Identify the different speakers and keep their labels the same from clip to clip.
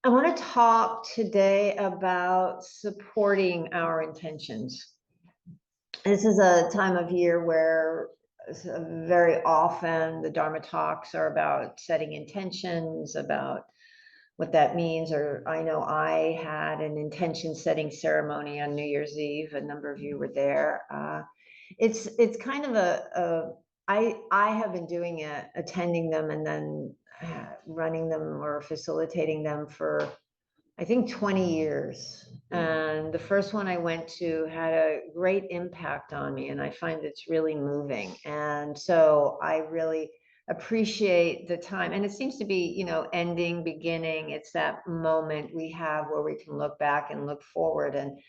Speaker 1: I want to talk today about supporting our intentions. This is a time of year where very often the Dharma talks are about setting intentions, about what that means. Or I know I had an intention setting ceremony on New Year's Eve. A number of you were there. It's kind of I have been doing it, attending them, and then running them or facilitating them for I think 20 years. And the first one I went to had a great impact on me, and I find it's really moving. And so I really appreciate the time. And it seems to be, ending, beginning. It's that moment we have where we can look back and look forward. And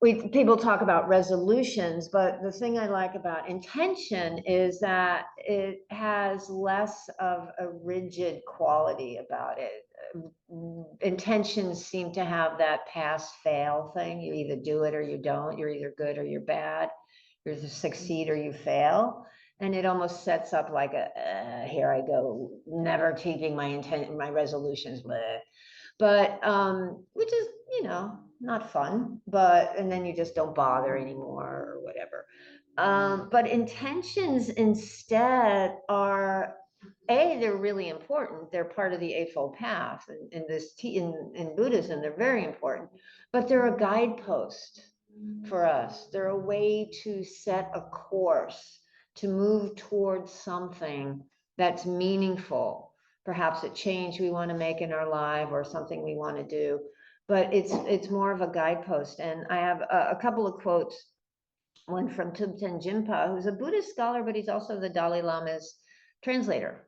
Speaker 1: people talk about resolutions, but the thing I like about intention is that it has less of a rigid quality about it. Intentions seem to have that pass fail thing. You either do it or you don't. You're either good or you're bad. You either succeed or you fail. And it almost sets up like here I go, never keeping my resolutions. Bleh. But which is, not fun, and then you just don't bother anymore or whatever. But intentions instead are, they're really important. They're part of the Eightfold Path. In Buddhism, they're very important, but they're a guidepost for us. They're a way to set a course, to move towards something that's meaningful, perhaps a change we want to make in our life or something we want to do. But it's more of a guidepost. And I have a couple of quotes. One from Thubten Jinpa, who's a Buddhist scholar, but he's also the Dalai Lama's translator.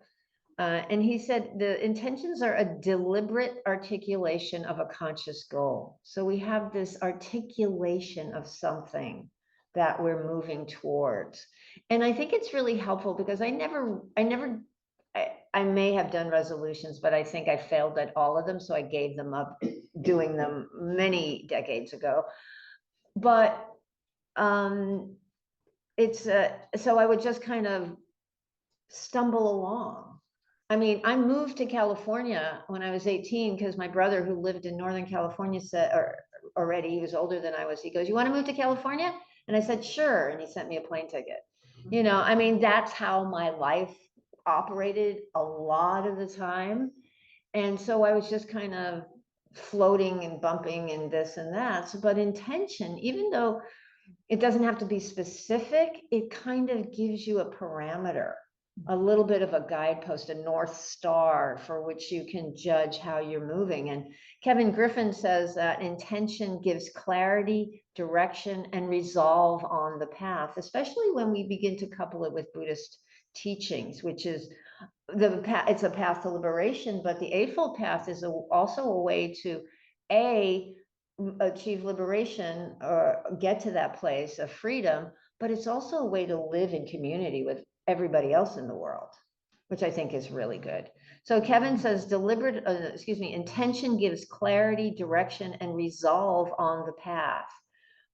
Speaker 1: And he said the intentions are a deliberate articulation of a conscious goal. So we have this articulation of something that we're moving towards. And I think it's really helpful because I may have done resolutions, but I think I failed at all of them. So I gave them up doing them many decades ago. But so I would just kind of stumble along. I mean, I moved to California when I was 18 because my brother, who lived in Northern California, said, or already he was older than I was, he goes, "You want to move to California?" And I said, "Sure." And he sent me a plane ticket. I mean, that's how my life operated a lot of the time. And so I was just kind of floating and bumping and this and that. But intention, even though it doesn't have to be specific, it kind of gives you a parameter, a little bit of a guidepost, a North Star for which you can judge how you're moving. And Kevin Griffin says that intention gives clarity, direction, and resolve on the path, especially when we begin to couple it with Buddhist teachings, which is it's a path to liberation, but the Eightfold Path is also a way to achieve liberation or get to that place of freedom, but it's also a way to live in community with everybody else in the world, which I think is really good. So Kevin says intention gives clarity, direction, and resolve on the path.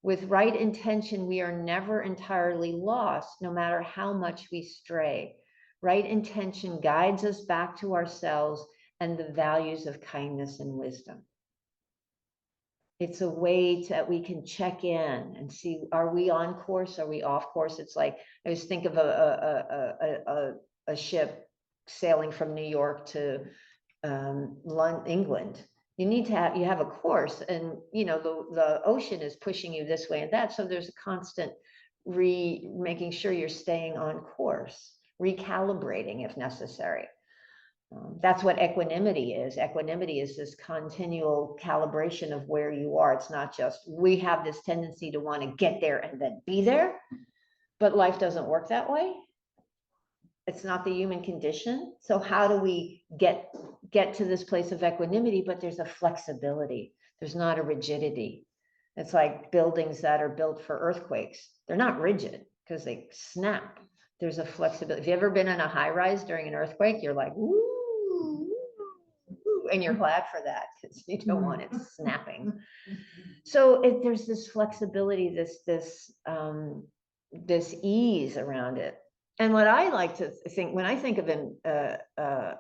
Speaker 1: With right intention, we are never entirely lost, no matter how much we stray. Right intention guides us back to ourselves and the values of kindness and wisdom. It's a way that we can check in and see, are we on course? Are we off course? It's like, I just think of a ship sailing from New York to England. You have a course, and the ocean is pushing you this way and that. So there's a constant making sure you're staying on course, recalibrating if necessary. That's what equanimity is. Equanimity is this continual calibration of where you are. It's not just, we have this tendency to want to get there and then be there, but life doesn't work that way. It's not the human condition. So how do we get to this place of equanimity? But there's a flexibility. There's not a rigidity. It's like buildings that are built for earthquakes. They're not rigid because they snap. There's a flexibility. If you've ever been in a high rise during an earthquake, you're like, woo, and you're glad for that because you don't want it snapping. So there's this flexibility, this ease around it. And what I like to think, when I think of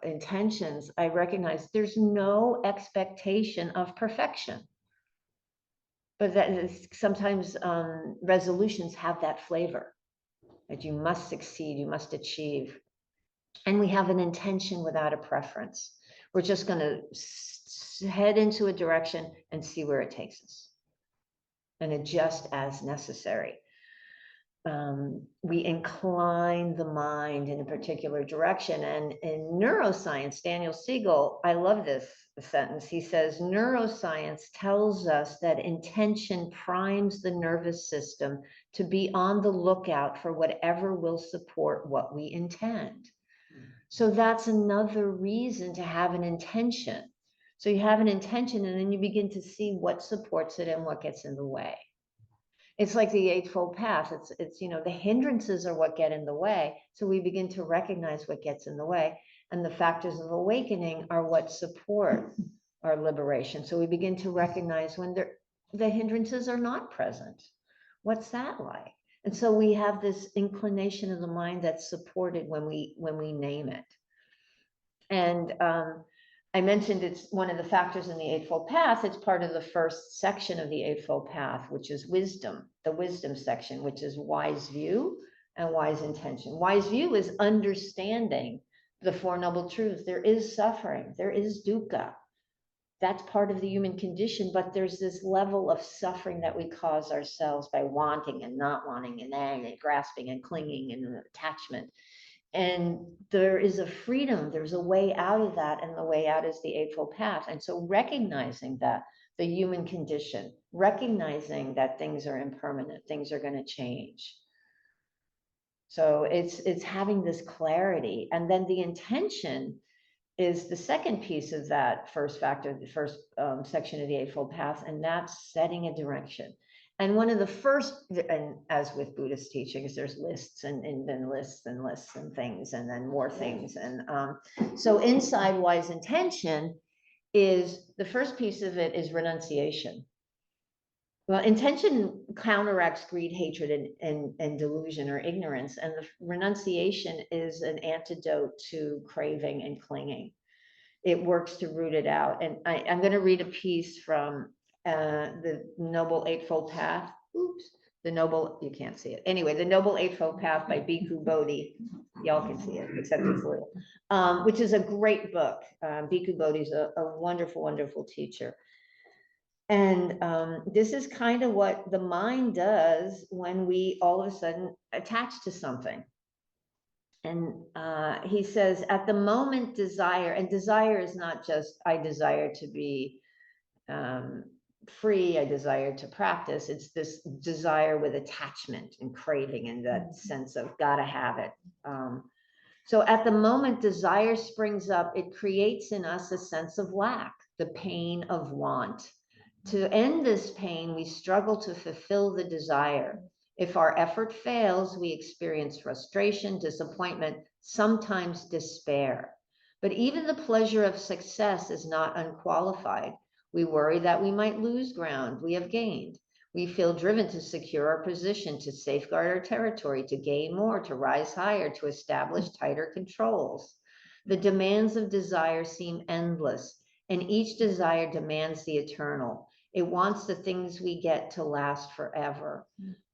Speaker 1: intentions, I recognize there's no expectation of perfection. But that is, sometimes resolutions have that flavor, that you must succeed, you must achieve. And we have an intention without a preference. We're just going to head into a direction and see where it takes us and adjust as necessary. We incline the mind in a particular direction. And in neuroscience, Daniel Siegel, I love this sentence. He says, neuroscience tells us that intention primes the nervous system to be on the lookout for whatever will support what we intend. So that's another reason to have an intention. So you have an intention, and then you begin to see what supports it and what gets in the way. It's like the Eightfold Path. It's the hindrances are what get in the way. So we begin to recognize what gets in the way, and the factors of awakening are what support our liberation. So we begin to recognize when the hindrances are not present. What's that like? And so we have this inclination of the mind that's supported when we name it. And I mentioned it's one of the factors in the Eightfold Path. It's part of the first section of the Eightfold Path, which is wisdom, the wisdom section, which is wise view and wise intention. Wise view is understanding the Four Noble Truths. There is suffering, there is dukkha. That's part of the human condition, but there's this level of suffering that we cause ourselves by wanting and not wanting and grasping and clinging and attachment. And there is a freedom, there's a way out of that, and the way out is the Eightfold Path. And so recognizing that the human condition, recognizing that things are impermanent, things are going to change. So it's having this clarity. And then the intention is the second piece of that first factor, the first section of the Eightfold Path, and that's setting a direction. And one of the first, and as with Buddhist teachings, there's lists and then lists and lists and things, and then more things. And so inside wise intention is, the first piece of it is renunciation. Well, intention counteracts greed, hatred, and delusion or ignorance. And the renunciation is an antidote to craving and clinging. It works to root it out. And I'm going to read a piece from the Noble Eightfold Path. You can't see it. Anyway, the Noble Eightfold Path by Bhikkhu Bodhi. Y'all can see it, except it's little, which is a great book. Bhikkhu Bodhi is a wonderful, wonderful teacher. And this is kind of what the mind does when we all of a sudden attach to something. And he says, at the moment desire, and desire is not just, I desire to be free, I desire to practice. It's this desire with attachment and craving and that sense of gotta have it. So at the moment desire springs up, it creates in us a sense of lack, the pain of want. To end this pain, we struggle to fulfill the desire. If our effort fails, we experience frustration, disappointment, sometimes despair. But even the pleasure of success is not unqualified. We worry that we might lose ground we have gained. We feel driven to secure our position, to safeguard our territory, to gain more, to rise higher, to establish tighter controls. The demands of desire seem endless, and each desire demands the eternal. It wants the things we get to last forever.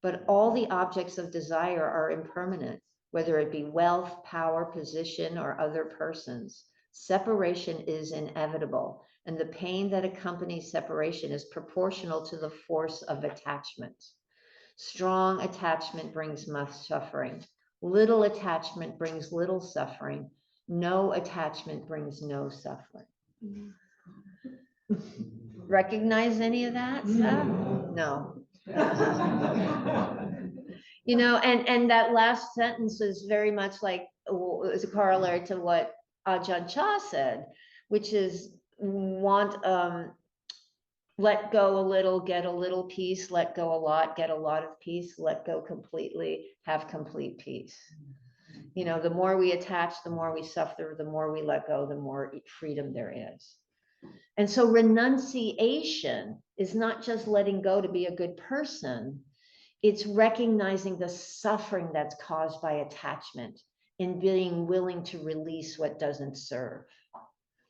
Speaker 1: But all the objects of desire are impermanent, whether it be wealth, power, position, or other persons. Separation is inevitable, and the pain that accompanies separation is proportional to the force of attachment. Strong attachment brings much suffering. Little attachment brings little suffering. No attachment brings no suffering. Recognize any of that stuff? No. And that last sentence is very much like, is a corollary to what Ajahn Chah said, which is let go a little, get a little peace, let go a lot, get a lot of peace, let go completely, have complete peace. The more we attach, the more we suffer, the more we let go, the more freedom there is. And so renunciation is not just letting go to be a good person. It's recognizing the suffering that's caused by attachment and being willing to release what doesn't serve.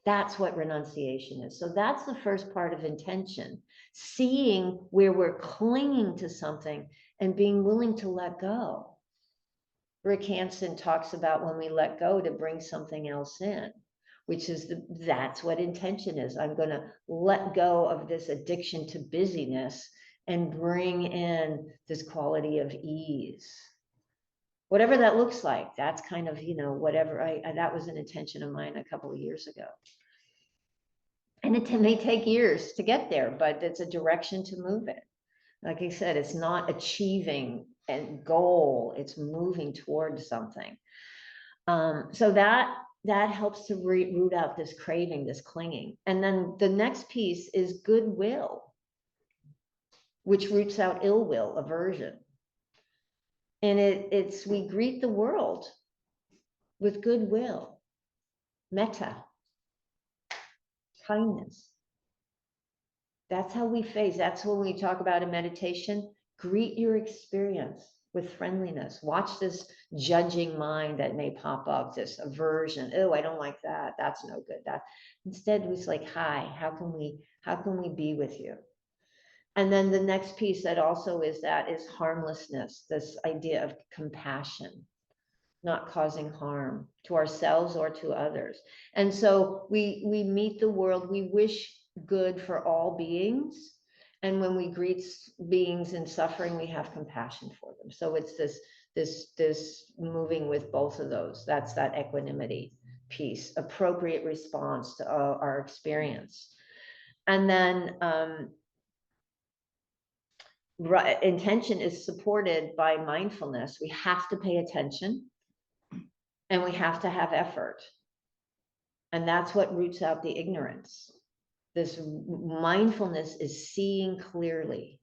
Speaker 1: That's what renunciation is. So that's the first part of intention, seeing where we're clinging to something and being willing to let go. Rick Hansen talks about when we let go to bring something else in, which is that's what intention is. I'm going to let go of this addiction to busyness and bring in this quality of ease. Whatever that looks like, that's kind of, whatever that was an intention of mine a couple of years ago. And it may take years to get there, but it's a direction to move it. Like I said, it's not achieving a goal, it's moving towards something. So that helps to root out this craving, this clinging. And then the next piece is goodwill, which roots out ill will, aversion. And it's we greet the world with goodwill, metta, kindness. That's how we face. That's when we talk about in meditation, greet your experience with friendliness. Watch this judging mind that may pop up, this aversion. Oh, I don't like that. That's no good. That instead it's like, hi, how can we be with you? And then the next piece that also is harmlessness, this idea of compassion, not causing harm to ourselves or to others. And so we meet the world, we wish good for all beings. And when we greet beings in suffering, we have compassion for them. So it's this moving with both of those. That's that equanimity piece, appropriate response to our experience. And then intention is supported by mindfulness. We have to pay attention and we have to have effort. And that's what roots out the ignorance. This mindfulness is seeing clearly,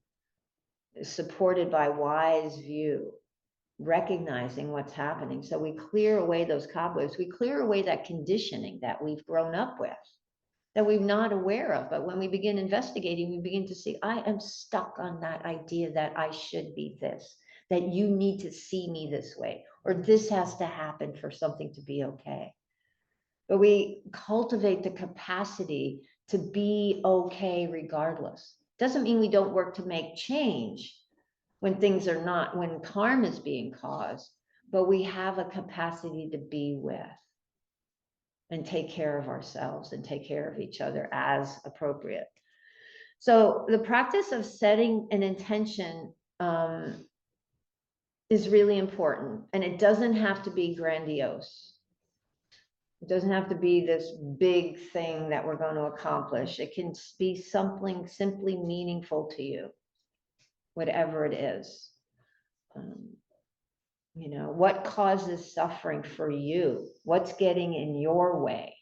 Speaker 1: supported by wise view, recognizing what's happening. So we clear away those cobwebs. We clear away that conditioning that we've grown up with, that we're not aware of. But when we begin investigating, we begin to see, I am stuck on that idea that I should be this, that you need to see me this way, or this has to happen for something to be okay. But we cultivate the capacity to be okay regardless. Doesn't mean we don't work to make change when things are not, when harm is being caused, but we have a capacity to be with and take care of ourselves and take care of each other as appropriate. So the practice of setting an intention is really important, and it doesn't have to be grandiose. It doesn't have to be this big thing that we're going to accomplish. It can be something simply meaningful to you, whatever it is. What causes suffering for you? What's getting in your way?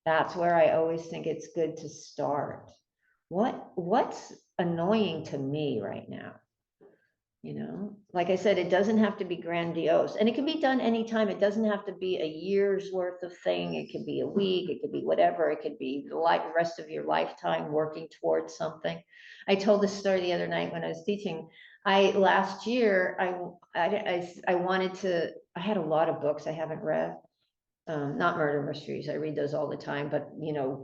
Speaker 1: That's where I always think it's good to start. What's annoying to me right now? Like I said, it doesn't have to be grandiose, and it can be done anytime. It doesn't have to be a year's worth of thing. It could be a week, it could be whatever. It could be the rest of your lifetime working towards something. I told this story the other night when I was teaching. Last year, I wanted to, I had a lot of books I haven't read, not murder mysteries. I read those all the time, but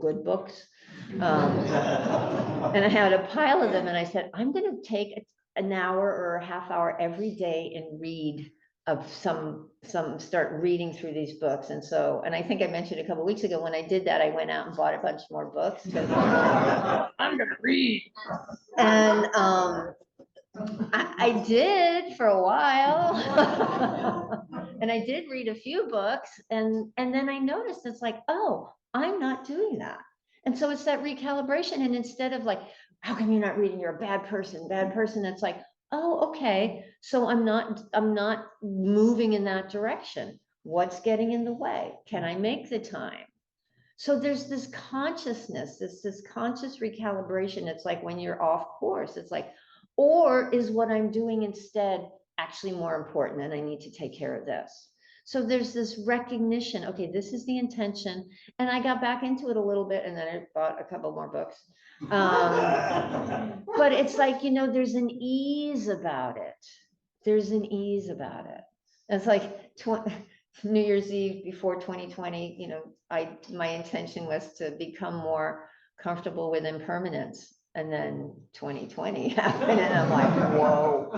Speaker 1: good books. And I had a pile of them, and I said, I'm going to take an hour or a half hour every day and read of start reading through these books. And I think I mentioned a couple of weeks ago, when I did that, I went out and bought a bunch more books. I'm going to read. And I did for a while. And I did read a few books, and then I noticed it's like, oh, I'm not doing that. And so it's that recalibration. And instead of like, how come you're not reading? You're a bad person. It's like, oh, okay. So I'm not moving in that direction. What's getting in the way? Can I make the time? So there's this consciousness, this conscious recalibration. It's like when you're off course, it's like, or is what I'm doing instead actually more important, and I need to take care of this? So there's this recognition, okay, this is the intention. And I got back into it a little bit and then I bought a couple more books. But it's like, you know, there's an ease about it. There's an ease about it. It's like New Year's Eve before 2020, you know, my intention was to become more comfortable with impermanence. And then 2020 happened and I'm like, whoa.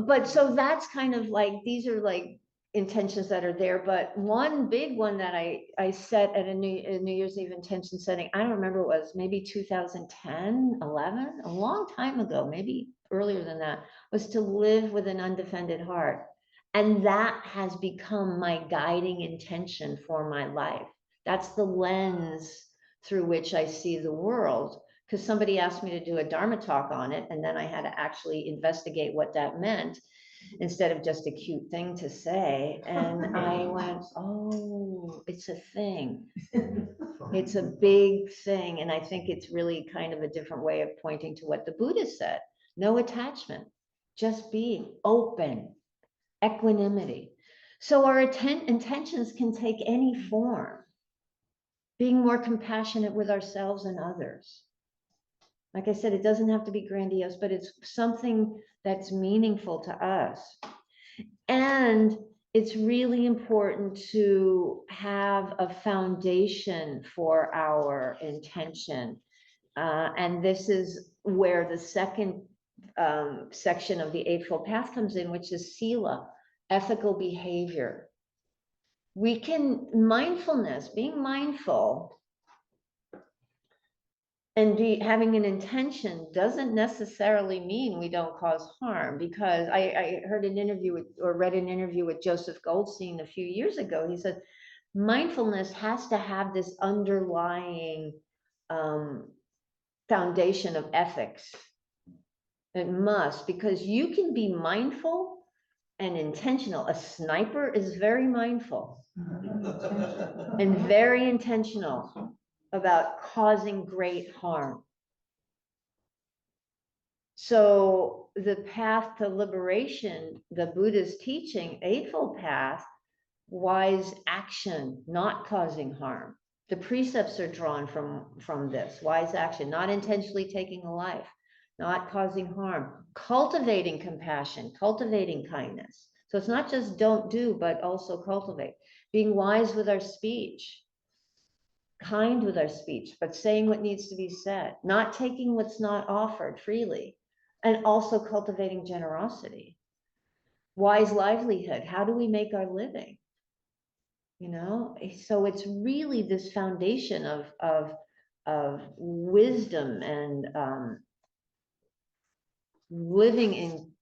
Speaker 1: But so that's kind of like, these are like intentions that are there. But one big one that I set at a New Year's Eve intention setting, I don't remember, it was maybe 2010, 11, a long time ago, maybe earlier than that, was to live with an undefended heart. And that has become my guiding intention for my life. That's the lens through which I see the world. Because somebody asked me to do a Dharma talk on it, and then I had to actually investigate what that meant instead of just a cute thing to say. And I went, oh, it's a thing. It's a big thing. And I think it's really kind of a different way of pointing to what the Buddha said. No attachment, just being open, equanimity. So our intentions can take any form. Being more compassionate with ourselves and others. Like I said, it doesn't have to be grandiose, but it's something that's meaningful to us. And it's really important to have a foundation for our intention. And this is where the second section of the Eightfold Path comes in, which is sila, ethical behavior. We can, mindfulness, being mindful and having an intention doesn't necessarily mean we don't cause harm, because I heard an interview with, or read an interview with Joseph Goldstein a few years ago. He said, mindfulness has to have this underlying foundation of ethics. It must, because you can be mindful and intentional. A sniper is very mindful and very intentional about causing great harm. So the path to liberation, the Buddha's teaching, Eightfold Path, wise action, not causing harm. The precepts are drawn from this, wise action, not intentionally taking a life, not causing harm, cultivating compassion, cultivating kindness. So it's not just don't do, but also cultivate, being wise with our speech, kind with our speech, but saying what needs to be said, not taking what's not offered freely, and also cultivating generosity. Wise livelihood, how do we make our living? You know, so it's really this foundation of wisdom and living in,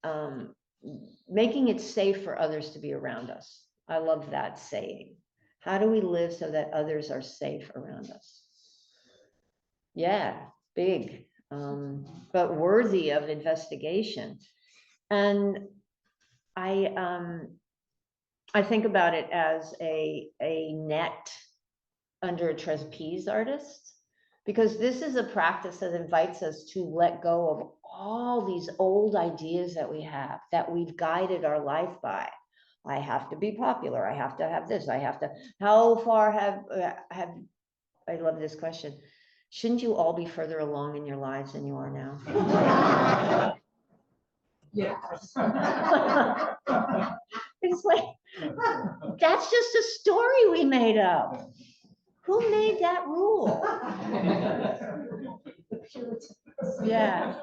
Speaker 1: making it safe for others to be around us. I love that saying. How do we live so that others are safe around us? Yeah, big, but worthy of investigation. And I think about it as a net under a trapeze artist, because this is a practice that invites us to let go of all these old ideas that we have, that we've guided our life by. I have to be popular. I have to have this. I have to, how far have, I love this question. Shouldn't you all be further along in your lives than you are now?
Speaker 2: Yes.
Speaker 1: It's like, that's just a story we made up. Who made that rule? Yeah.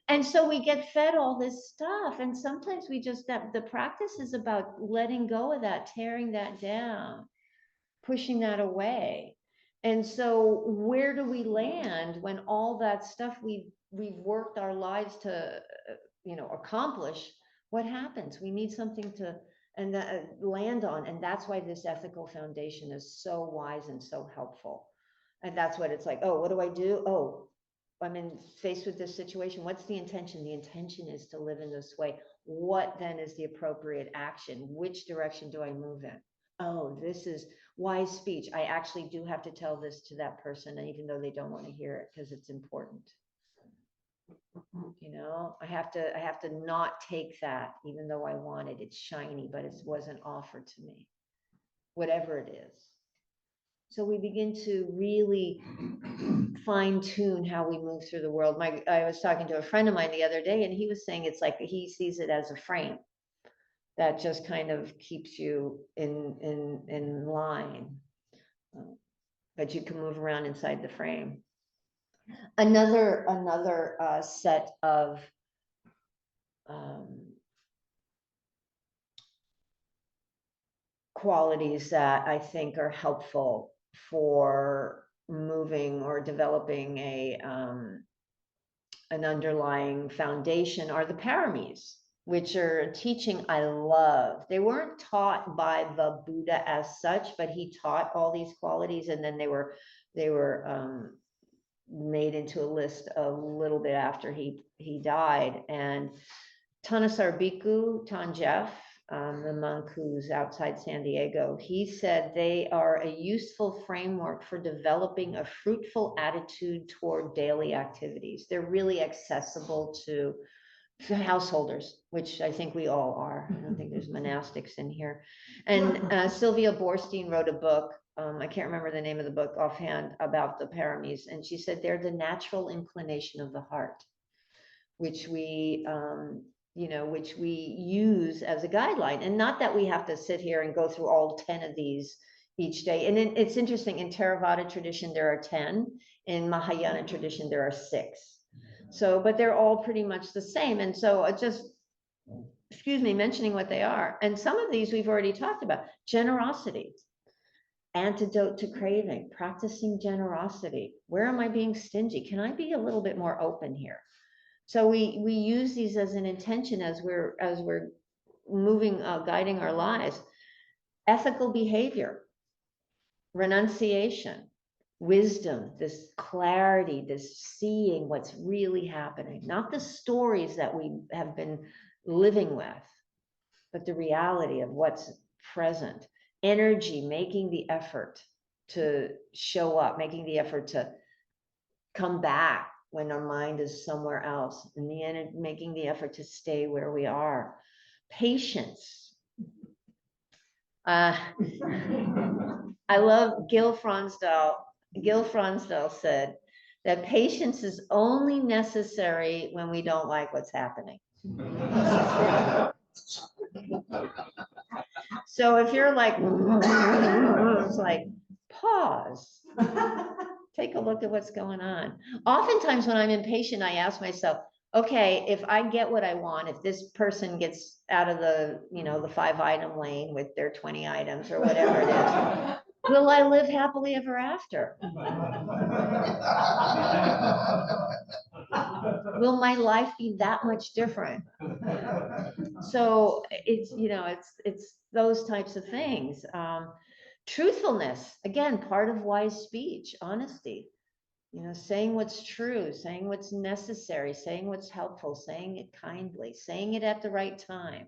Speaker 1: And so we get fed all this stuff. And sometimes we just, that the practice is about letting go of that, tearing that down, pushing that away. And so where do we land when all that stuff we've worked our lives to, you know, accomplish? What happens? We need something to land on. And that's why this ethical foundation is so wise and so helpful. And that's what it's like, oh, what do I do? Oh, I'm faced with this situation. What's the intention? The intention is to live in this way. What then is the appropriate action? Which direction do I move in? Oh, this is wise speech. I actually do have to tell this to that person, even though they don't want to hear it, because it's important. You know, I have to not take that, even though I want it. It's shiny, but it wasn't offered to me, whatever it is. So we begin to really fine tune how we move through the world. I was talking to a friend of mine the other day, and he was saying it's like he sees it as a frame that just kind of keeps you in line, but you can move around inside the frame. Another set of qualities that I think are helpful for moving or developing an underlying foundation are the paramis, which are a teaching I love. They weren't taught by the Buddha as such, but he taught all these qualities, and then they were made into a list a little bit after he died. And Thanissaro Bhikkhu, Tanjeff, the monk who's outside San Diego, he said they are a useful framework for developing a fruitful attitude toward daily activities. They're really accessible to householders, which I think we all are. I don't think there's monastics in here. And Sylvia Boorstein wrote a book, I can't remember the name of the book offhand, about the paramis. And she said they're the natural inclination of the heart, which we which we use as a guideline. And not that we have to sit here and go through all 10 of these each day. And it's interesting, in Theravada tradition, there are 10. In Mahayana tradition, there are 6. So, but they're all pretty much the same. And so just, excuse me, mentioning what they are. And some of these we've already talked about. Generosity, antidote to craving, practicing generosity. Where am I being stingy? Can I be a little bit more open here? So we use these as an intention as we're moving, guiding our lives. Ethical behavior, renunciation, wisdom, this clarity, this seeing what's really happening, not the stories that we have been living with, but the reality of what's present. Energy, making the effort to show up, making the effort to come back when our mind is somewhere else, and the end, making the effort to stay where we are. Patience. I love Gil Fronsdal. Gil Fronsdal said that patience is only necessary when we don't like what's happening. So if you're like, it's like, pause. Take a look at what's going on. Oftentimes when I'm impatient, I ask myself, okay, if I get what I want, if this person gets out of the, the 5-item lane with their 20 items or whatever it is, will I live happily ever after? Will my life be that much different? So it's, it's those types of things. Truthfulness, again, part of wise speech, honesty, saying what's true, saying what's necessary, saying what's helpful, saying it kindly, saying it at the right time.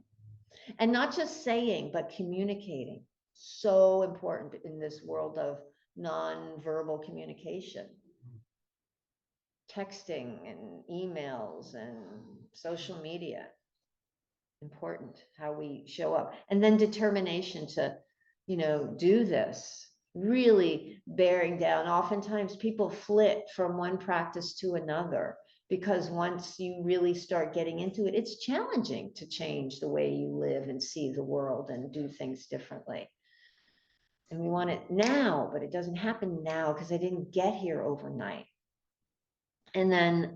Speaker 1: And not just saying, but communicating. So important in this world of non-verbal communication. Texting and emails and social media. Important how we show up. And then determination to, do this, really bearing down. Oftentimes people flit from one practice to another, because once you really start getting into it, it's challenging to change the way you live and see the world and do things differently. And we want it now, but it doesn't happen now because I didn't get here overnight. And then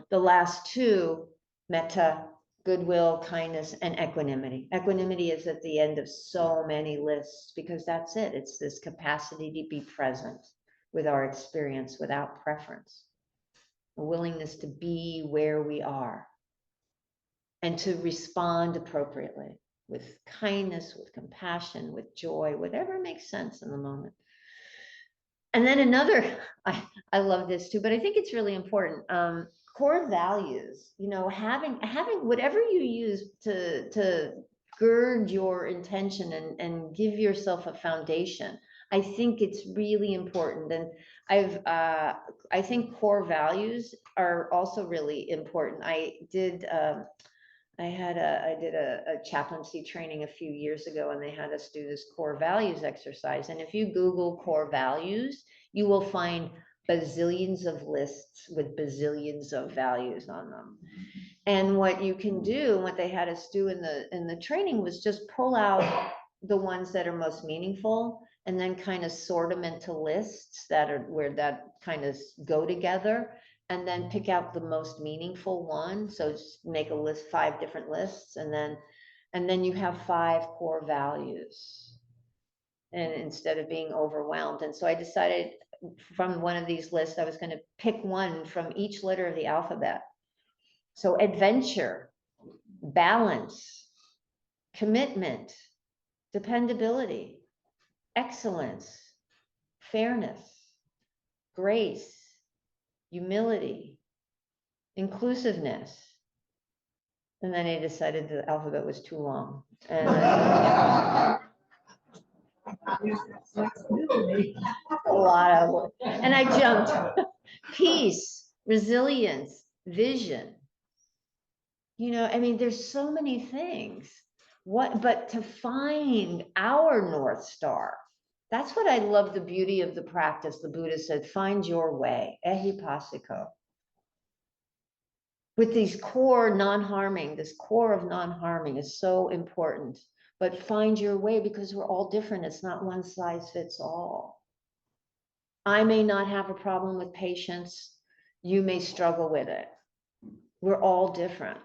Speaker 1: the last 2, metta, goodwill, kindness, and equanimity. Equanimity is at the end of so many lists, because that's it. It's this capacity to be present with our experience without preference, a willingness to be where we are and to respond appropriately with kindness, with compassion, with joy, whatever makes sense in the moment. And then another, I love this too, but I think it's really important. Core values, having whatever you use to gird your intention and give yourself a foundation. I think it's really important. And I think core values are also really important. I did a chaplaincy training a few years ago, and they had us do this core values exercise. And if you Google core values, you will find bazillions of lists with bazillions of values on them. And what you can do, and what they had us do in the training, was just pull out the ones that are most meaningful, and then kind of sort them into lists that are where that kind of go together, and then pick out the most meaningful one. So just make a list, 5 different lists, and then you have 5 core values. And instead of being overwhelmed. And so I decided from one of these lists, I was going to pick one from each letter of the alphabet. So adventure, balance, commitment, dependability, excellence, fairness, grace, humility, inclusiveness. And then I decided the alphabet was too long. And a lot of work. And I jumped. Peace, resilience, vision. You know, I mean, there's so many things. But to find our North Star, that's what I love, the beauty of the practice. The Buddha said, find your way, ehipassiko. With these core non-harming, this core of non-harming is so important. But find your way, because we're all different. It's not one size fits all. I may not have a problem with patience. You may struggle with it. We're all different.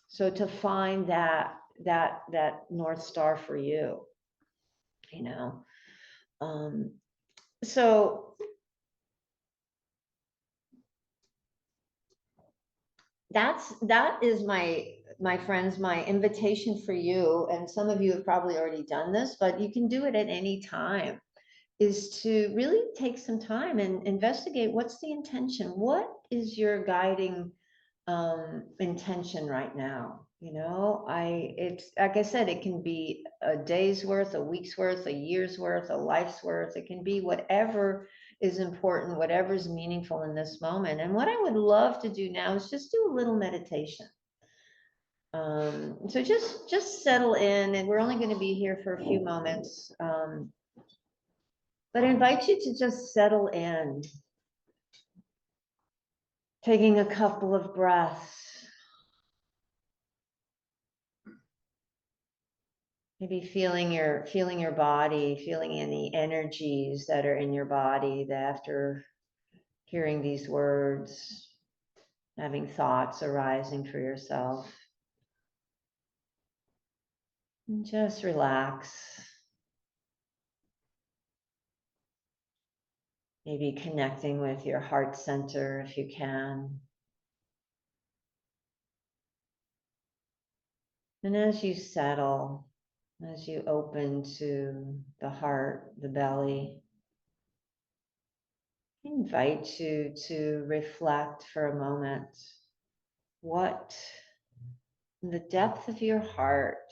Speaker 1: So to find that North Star for you, you know. So that is my friends, my invitation for you. And some of you have probably already done this, but you can do it at any time, is to really take some time and investigate what's the intention. What is your guiding intention right now? You know, it's like I said, it can be a day's worth, a week's worth, a year's worth, a life's worth. It can be whatever is important, whatever's meaningful in this moment. And what I would love to do now is just do a little meditation. So just settle in, and we're only going to be here for a few moments. But I invite you to just settle in, taking a couple of breaths. Maybe feeling your body, feeling any energies that are in your body that after hearing these words, having thoughts arising for yourself. And just relax. Maybe connecting with your heart center if you can. And as you settle, as you open to the heart, the belly, I invite you to reflect for a moment. What, in the depth of your heart,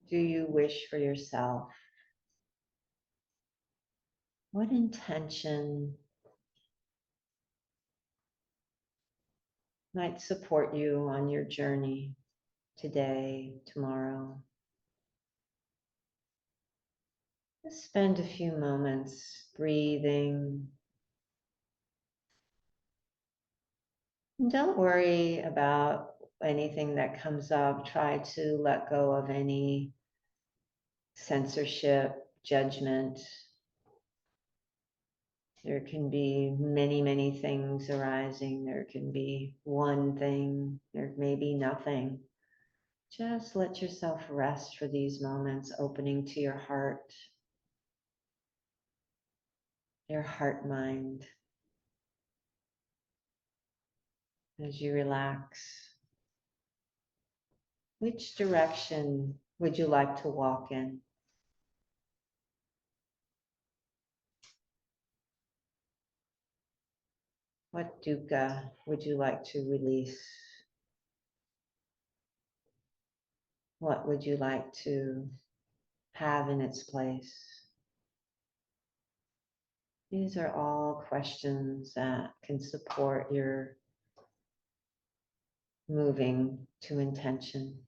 Speaker 1: do you wish for yourself? What intention might support you on your journey today, tomorrow? Just spend a few moments breathing. And don't worry about anything that comes up. Try to let go of any censorship, judgment. There can be many, many things arising. There can be one thing. There may be nothing. Just let yourself rest for these moments, opening to your heart mind. As you relax, which direction would you like to walk in? What dukkha would you like to release? What would you like to have in its place? These are all questions that can support your moving to intention.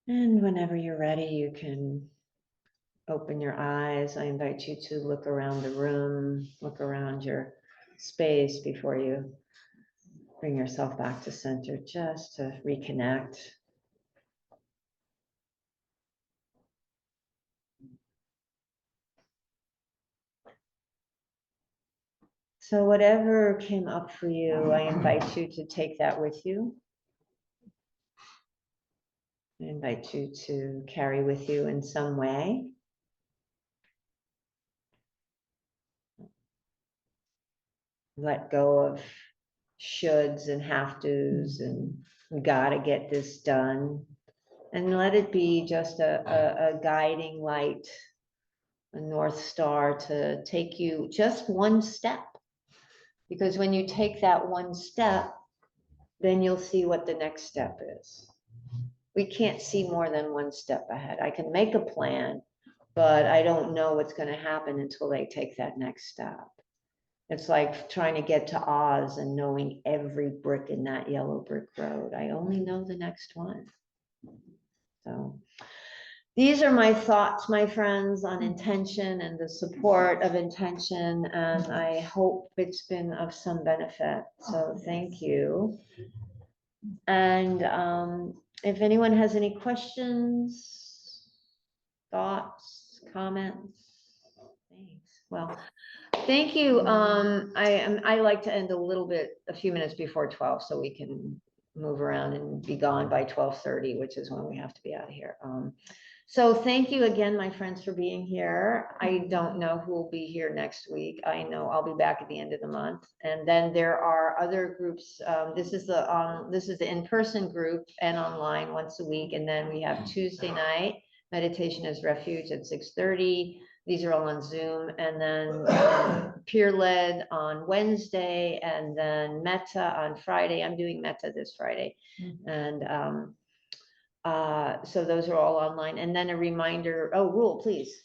Speaker 1: And whenever you're ready, you can open your eyes. I invite you to look around the room, look around your space before you bring yourself back to center, just to reconnect. So whatever came up for you, I invite you to take that with you. I invite you to carry with you in some way. Let go of shoulds and have tos and gotta get this done. And let it be just a guiding light, a North Star to take you just one step. Because when you take that one step, then you'll see what the next step is. We can't see more than one step ahead. I can make a plan, but I don't know what's going to happen until they take that next step. It's like trying to get to Oz and knowing every brick in that yellow brick road. I only know the next one. So these are my thoughts, my friends, on intention and the support of intention. And I hope it's been of some benefit. So thank you. And if anyone has any questions, thoughts, comments, thanks. Well, thank you. I like to end a few minutes before 12, so we can move around and be gone by 12:30, which is when we have to be out of here. So thank you again, my friends, for being here. I don't know who will be here next week. I know I'll be back at the end of the month. And then there are other groups. This is the in-person group and online once a week. And then we have Tuesday night, Meditation as Refuge at 6:30. These are all on Zoom. And then peer-led on Wednesday, and then Metta on Friday. I'm doing Metta this Friday. And so those are all online. And then a reminder, Rule, please.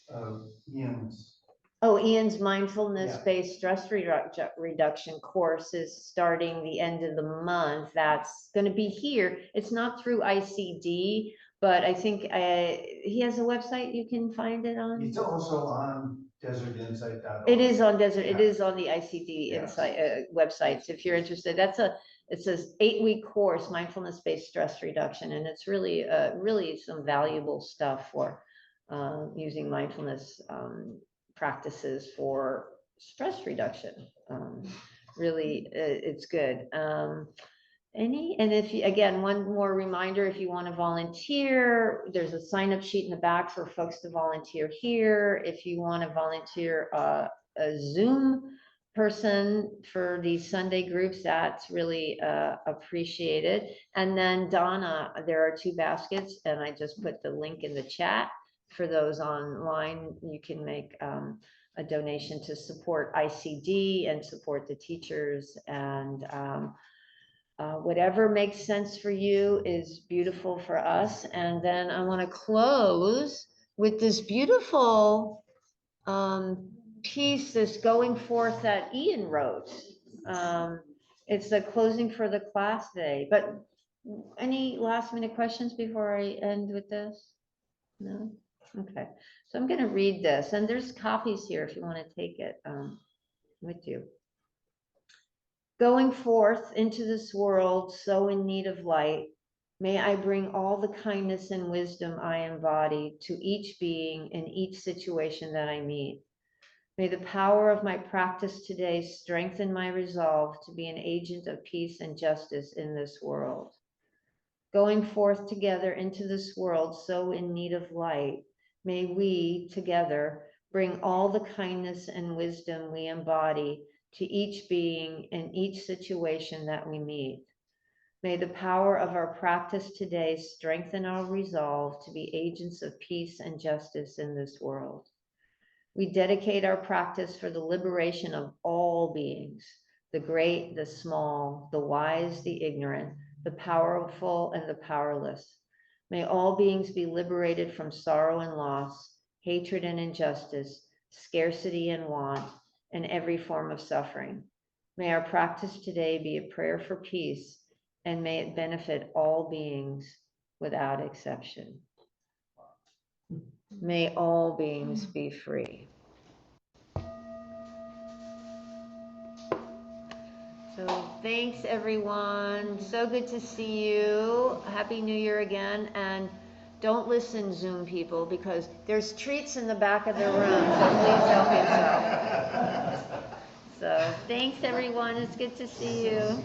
Speaker 1: Ian's mindfulness-based stress reduction course is starting the end of the month. That's going to be here. It's not through ICD, but I think he has a website you can find it on.
Speaker 3: It's also on desertinsight.org.
Speaker 1: It is on Desert.
Speaker 3: Yeah.
Speaker 1: It is on the ICD Insight websites. If you're interested, it's an 8-week course, mindfulness-based stress reduction, and it's really, really some valuable stuff for using mindfulness practices for stress reduction. Really, it's good. And if you, again, one more reminder, if you want to volunteer, there's a sign-up sheet in the back for folks to volunteer here. If you want to volunteer a Zoom person for these Sunday groups, that's really appreciated. And then Donna, there are 2 baskets, and I just put the link in the chat. For those online, you can make a donation to support ICD and support the teachers, and whatever makes sense for you is beautiful for us. And then I want to close with this beautiful piece that's going forth that Ian wrote. It's the closing for the class today. But any last minute questions before I end with this? No? Okay. So I'm going to read this, and there's copies here if you want to take it with you. Going forth into this world so in need of light, may I bring all the kindness and wisdom I embody to each being in each situation that I meet. May the power of my practice today strengthen my resolve to be an agent of peace and justice in this world. Going forth together into this world so in need of light, may we together bring all the kindness and wisdom we embody to each being in each situation that we meet. May the power of our practice today strengthen our resolve to be agents of peace and justice in this world. We dedicate our practice for the liberation of all beings, the great, the small, the wise, the ignorant, the powerful, and the powerless. May all beings be liberated from sorrow and loss, hatred and injustice, scarcity and want, and every form of suffering. May our practice today be a prayer for peace, and may it benefit all beings without exception. May all beings be free. So thanks, everyone. So good to see you. Happy New Year again. And don't listen, Zoom people, because there's treats in the back of the room, so please help yourself. So thanks, everyone. It's good to see you.